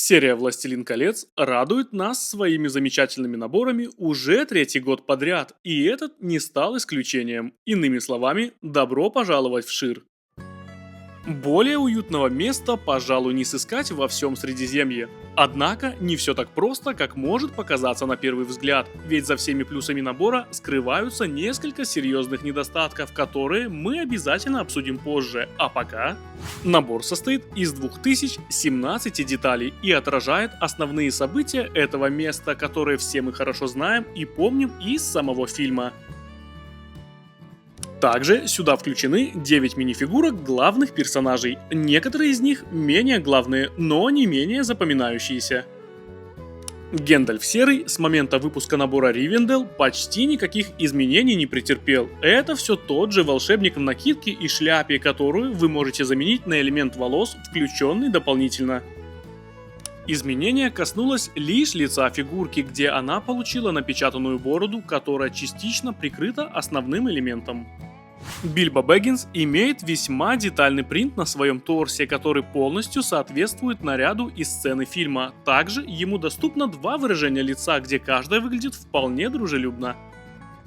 Серия «Властелин колец» радует нас своими замечательными наборами уже третий год подряд, и этот не стал исключением. Иными словами, добро пожаловать в Шир. Более уютного места, пожалуй, не сыскать во всем Средиземье. Однако, не все так просто, как может показаться на первый взгляд, ведь за всеми плюсами набора скрываются несколько серьезных недостатков, которые мы обязательно обсудим позже, а пока... Набор состоит из 2017 деталей и отражает основные события этого места, которые все мы хорошо знаем и помним из самого фильма. Также сюда включены 9 минифигурок главных персонажей, некоторые из них менее главные, но не менее запоминающиеся. Гэндальф Серый с момента выпуска набора Ривендел почти никаких изменений не претерпел. Это все тот же волшебник в накидке и шляпе, которую вы можете заменить на элемент волос, включенный дополнительно. Изменение коснулось лишь лица фигурки, где она получила напечатанную бороду, которая частично прикрыта основным элементом. Бильбо Бэггинс имеет весьма детальный принт на своем торсе, который полностью соответствует наряду из сцены фильма. Также ему доступно два выражения лица, где каждое выглядит вполне дружелюбно.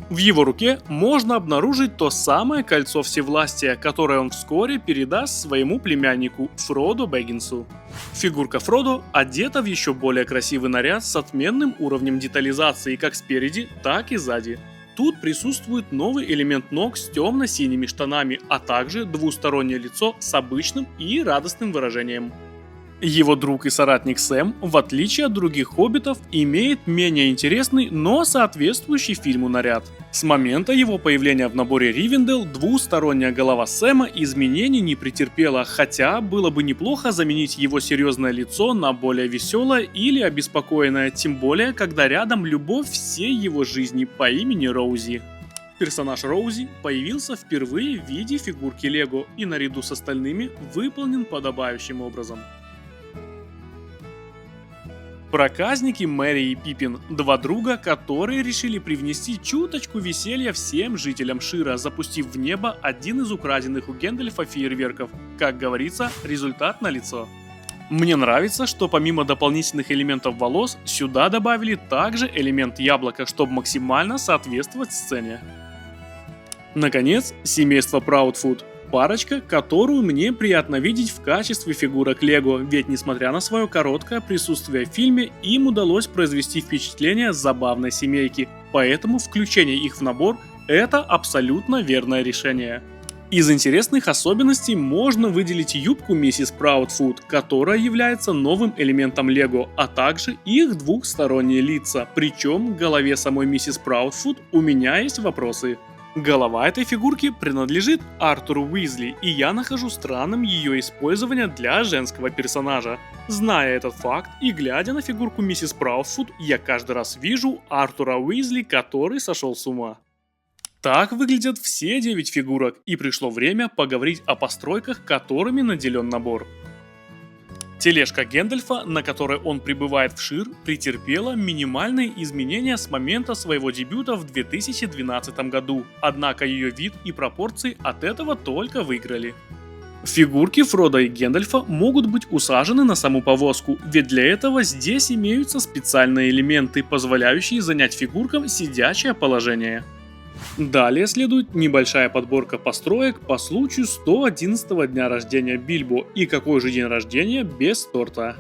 В его руке можно обнаружить то самое кольцо всевластия, которое он вскоре передаст своему племяннику Фродо Бэггинсу. Фигурка Фродо одета в еще более красивый наряд с отменным уровнем детализации как спереди, так и сзади. Тут присутствует новый элемент ног с темно-синими штанами, а также двустороннее лицо с обычным и радостным выражением. Его друг и соратник Сэм, в отличие от других хоббитов, имеет менее интересный, но соответствующий фильму наряд. С момента его появления в наборе Ривендел двусторонняя голова Сэма изменений не претерпела, хотя было бы неплохо заменить его серьезное лицо на более веселое или обеспокоенное, тем более, когда рядом любовь всей его жизни по имени Роузи. Персонаж Роузи появился впервые в виде фигурки Лего и наряду с остальными выполнен подобающим образом. Проказники Мэри и Пиппин – два друга, которые решили привнести чуточку веселья всем жителям Шира, запустив в небо один из украденных у Гэндальфа фейерверков. Как говорится, результат налицо. Мне нравится, что помимо дополнительных элементов волос, сюда добавили также элемент яблока, чтобы максимально соответствовать сцене. Наконец, семейство Праудфуд. Парочка, которую мне приятно видеть в качестве фигурок Лего, ведь несмотря на свое короткое присутствие в фильме, им удалось произвести впечатление забавной семейки, поэтому включение их в набор – это абсолютно верное решение. Из интересных особенностей можно выделить юбку миссис Праудфуд, которая является новым элементом Лего, а также их двухсторонние лица, причем к голове самой миссис Праудфуд у меня есть вопросы. Голова этой фигурки принадлежит Артуру Уизли, и я нахожу странным ее использование для женского персонажа. Зная этот факт и глядя на фигурку миссис Праудфуд, я каждый раз вижу Артура Уизли, который сошел с ума. Так выглядят все 9 фигурок, и пришло время поговорить о постройках, которыми наделен набор. Тележка Гэндальфа, на которой он прибывает в Шир, претерпела минимальные изменения с момента своего дебюта в 2012 году, однако ее вид и пропорции от этого только выиграли. Фигурки Фродо и Гэндальфа могут быть усажены на саму повозку, ведь для этого здесь имеются специальные элементы, позволяющие занять фигуркам сидячее положение. Далее следует небольшая подборка построек по случаю 111-го дня рождения Бильбо, и какой же день рождения без торта.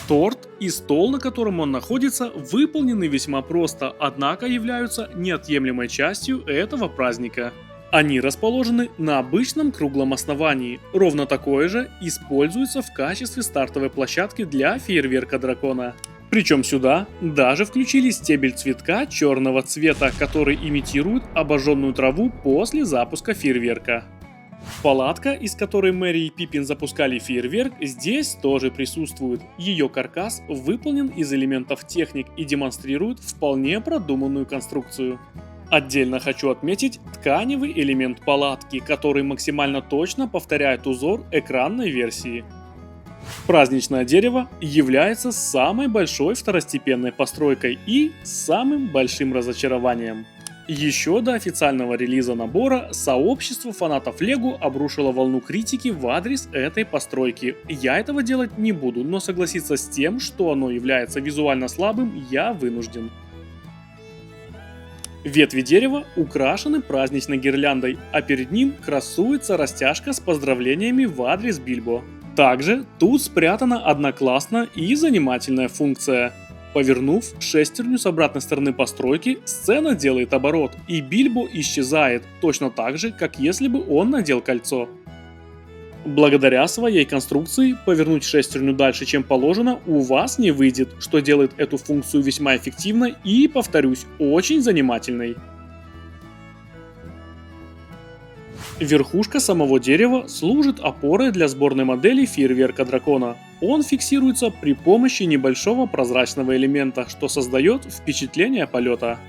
Торт и стол, на котором он находится, выполнены весьма просто, однако являются неотъемлемой частью этого праздника. Они расположены на обычном круглом основании, ровно такое же используется в качестве стартовой площадки для фейерверка дракона. Причем сюда даже включили стебель цветка черного цвета, который имитирует обожженную траву после запуска фейерверка. Палатка, из которой Мэри и Пиппин запускали фейерверк, здесь тоже присутствует. Ее каркас выполнен из элементов техник и демонстрирует вполне продуманную конструкцию. Отдельно хочу отметить тканевый элемент палатки, который максимально точно повторяет узор экранной версии. Праздничное дерево является самой большой второстепенной постройкой и самым большим разочарованием. Еще до официального релиза набора сообщество фанатов Лего обрушило волну критики в адрес этой постройки. Я этого делать не буду, но согласиться с тем, что оно является визуально слабым, я вынужден. Ветви дерева украшены праздничной гирляндой, а перед ним красуется растяжка с поздравлениями в адрес Бильбо. Также тут спрятана одна классная и занимательная функция. Повернув шестерню с обратной стороны постройки, сцена делает оборот, и Бильбо исчезает, точно так же, как если бы он надел кольцо. Благодаря своей конструкции повернуть шестерню дальше, чем положено, у вас не выйдет, что делает эту функцию весьма эффективной и, повторюсь, очень занимательной. Верхушка самого дерева служит опорой для сборной модели фейерверка дракона. Он фиксируется при помощи небольшого прозрачного элемента, что создает впечатление полета.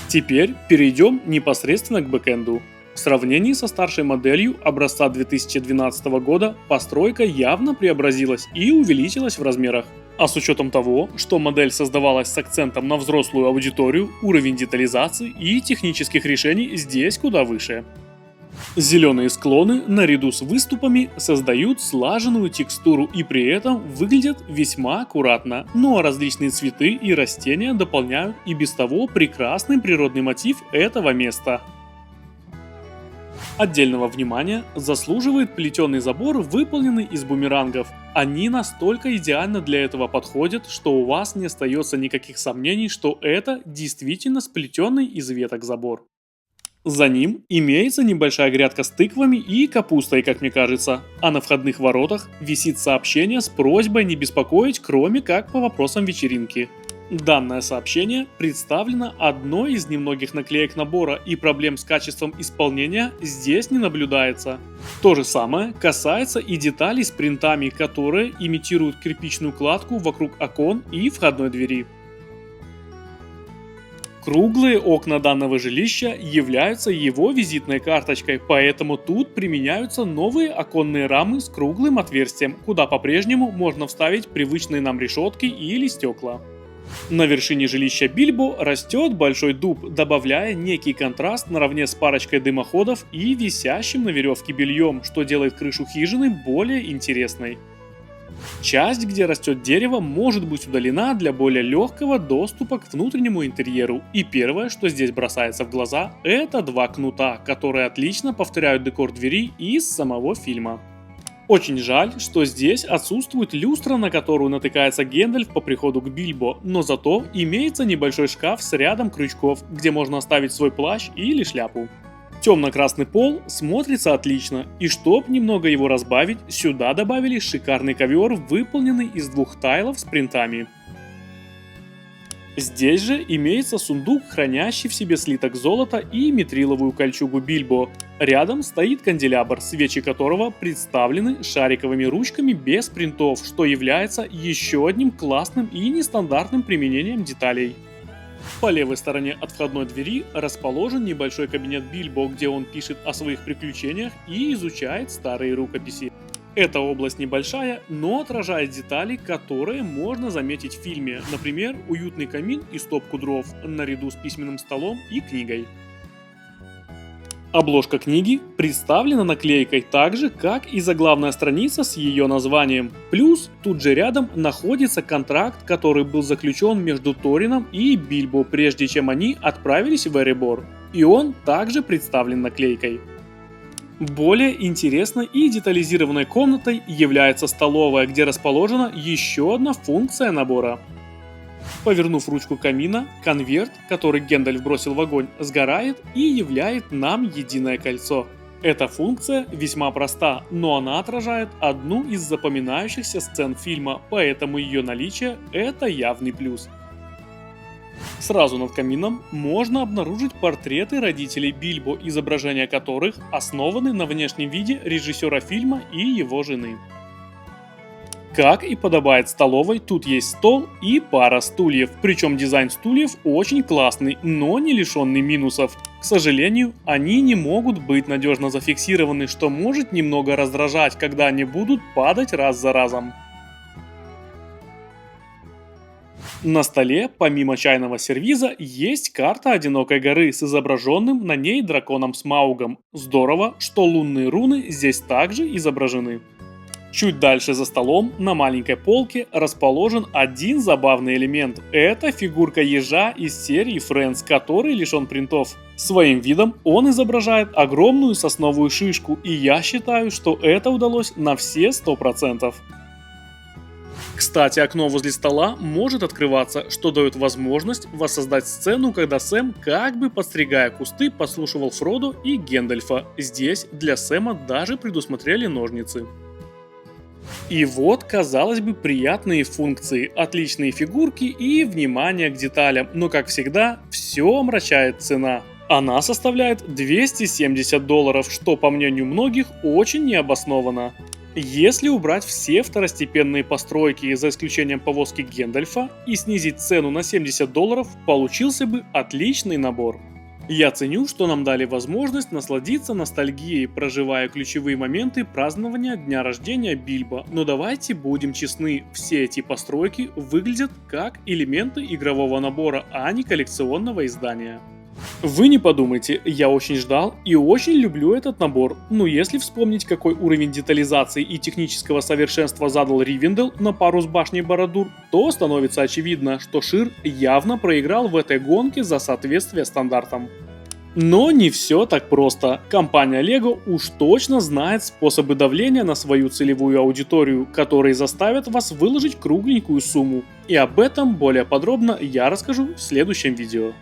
Теперь перейдем непосредственно к бэкэнду. В сравнении со старшей моделью образца 2012 года постройка явно преобразилась и увеличилась в размерах. А с учетом того, что модель создавалась с акцентом на взрослую аудиторию, уровень детализации и технических решений здесь куда выше. Зеленые склоны наряду с выступами создают слаженную текстуру и при этом выглядят весьма аккуратно, но различные цветы и растения дополняют и без того прекрасный природный мотив этого места. Отдельного внимания заслуживает плетеный забор, выполненный из бумерангов. Они настолько идеально для этого подходят, что у вас не остается никаких сомнений, что это действительно сплетенный из веток забор. За ним имеется небольшая грядка с тыквами и капустой, как мне кажется, а на входных воротах висит сообщение с просьбой не беспокоить, кроме как по вопросам вечеринки. Данное сообщение представлено одной из немногих наклеек набора, и проблем с качеством исполнения здесь не наблюдается. То же самое касается и деталей с принтами, которые имитируют кирпичную кладку вокруг окон и входной двери. Круглые окна данного жилища являются его визитной карточкой, поэтому тут применяются новые оконные рамы с круглым отверстием, куда по-прежнему можно вставить привычные нам решетки или стекла. На вершине жилища Бильбо растет большой дуб, добавляя некий контраст наравне с парочкой дымоходов и висящим на веревке бельем, что делает крышу хижины более интересной. Часть, где растет дерево, может быть удалена для более легкого доступа к внутреннему интерьеру. И первое, что здесь бросается в глаза, это два кнута, которые отлично повторяют декор двери из самого фильма. Очень жаль, что здесь отсутствует люстра, на которую натыкается Гэндальф по приходу к Бильбо, но зато имеется небольшой шкаф с рядом крючков, где можно оставить свой плащ или шляпу. Темно-красный пол смотрится отлично, и чтоб немного его разбавить, сюда добавили шикарный ковер, выполненный из двух тайлов с принтами. Здесь же имеется сундук, хранящий в себе слиток золота и митриловую кольчугу Бильбо. Рядом стоит канделябр, свечи которого представлены шариковыми ручками без принтов, что является еще одним классным и нестандартным применением деталей. По левой стороне от входной двери расположен небольшой кабинет Бильбо, где он пишет о своих приключениях и изучает старые рукописи. Эта область небольшая, но отражает детали, которые можно заметить в фильме, например, уютный камин и стопку дров, наряду с письменным столом и книгой. Обложка книги представлена наклейкой так же, как и заглавная страница с ее названием. Плюс тут же рядом находится контракт, который был заключен между Торином и Бильбо, прежде чем они отправились в Эребор. И он также представлен наклейкой. Более интересной и детализированной комнатой является столовая, где расположена еще одна функция набора. Повернув ручку камина, конверт, который Гэндальф бросил в огонь, сгорает и являет нам единое кольцо. Эта функция весьма проста, но она отражает одну из запоминающихся сцен фильма, поэтому ее наличие – это явный плюс. Сразу над камином можно обнаружить портреты родителей Бильбо, изображения которых основаны на внешнем виде режиссера фильма и его жены. Как и подобает столовой, тут есть стол и пара стульев, причем дизайн стульев очень классный, но не лишенный минусов. К сожалению, они не могут быть надежно зафиксированы, что может немного раздражать, когда они будут падать раз за разом. На столе, помимо чайного сервиза, есть карта одинокой горы с изображенным на ней драконом Смаугом. Здорово, что лунные руны здесь также изображены. Чуть дальше за столом, на маленькой полке, расположен один забавный элемент. Это фигурка ежа из серии Friends, который лишен принтов. Своим видом он изображает огромную сосновую шишку, и я считаю, что это удалось на все 100%. Кстати, окно возле стола может открываться, что дает возможность воссоздать сцену, когда Сэм, как бы подстригая кусты, подслушивал Фродо и Гэндальфа. Здесь для Сэма даже предусмотрели ножницы. И вот, казалось бы, приятные функции, отличные фигурки и внимание к деталям, но как всегда, все омрачает цена. Она составляет $270, что, по мнению многих, очень необоснованно. Если убрать все второстепенные постройки, за исключением повозки Гэндальфа, и снизить цену на $70, получился бы отличный набор. Я ценю, что нам дали возможность насладиться ностальгией, проживая ключевые моменты празднования дня рождения Бильбо, но давайте будем честны, все эти постройки выглядят как элементы игрового набора, а не коллекционного издания. Вы не подумайте, я очень ждал и очень люблю этот набор, но если вспомнить, какой уровень детализации и технического совершенства задал Ривендел на пару с башней Бородур, то становится очевидно, что Шир явно проиграл в этой гонке за соответствие стандартам. Но не все так просто. Компания LEGO уж точно знает способы давления на свою целевую аудиторию, которые заставят вас выложить кругленькую сумму. И об этом более подробно я расскажу в следующем видео.